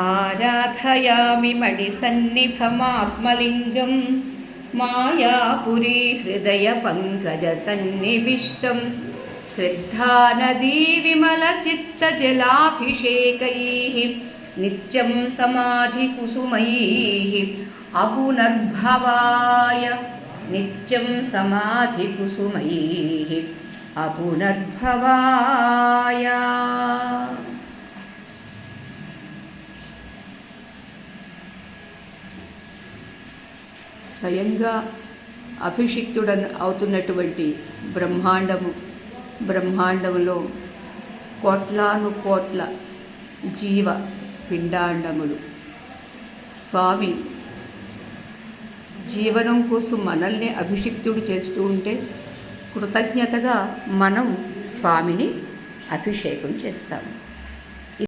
ఆరాధయామి మణిసన్నిభమాత్మలింగం మాయాపురీ హృదయ పంకజ సన్నివిష్టం శ్రద్ధానదీ విమలచిత్తజలాభిషేకైః నిత్యం సమాధికుసుమైః అపునర్భవాయ నిత్యం సమాధికుసుమైః అపునర్భవాయ. స్వయంగా అవుతున్నటువంటి బ్రహ్మాండములో కోట్లాను కోట్ల జీవ పిండాండములు స్వామి జీవనం కోసం మనల్ని అభిషిక్తుడు చేస్తూ ఉంటే కృతజ్ఞతగా మనం స్వామిని అభిషేకం చేస్తాము.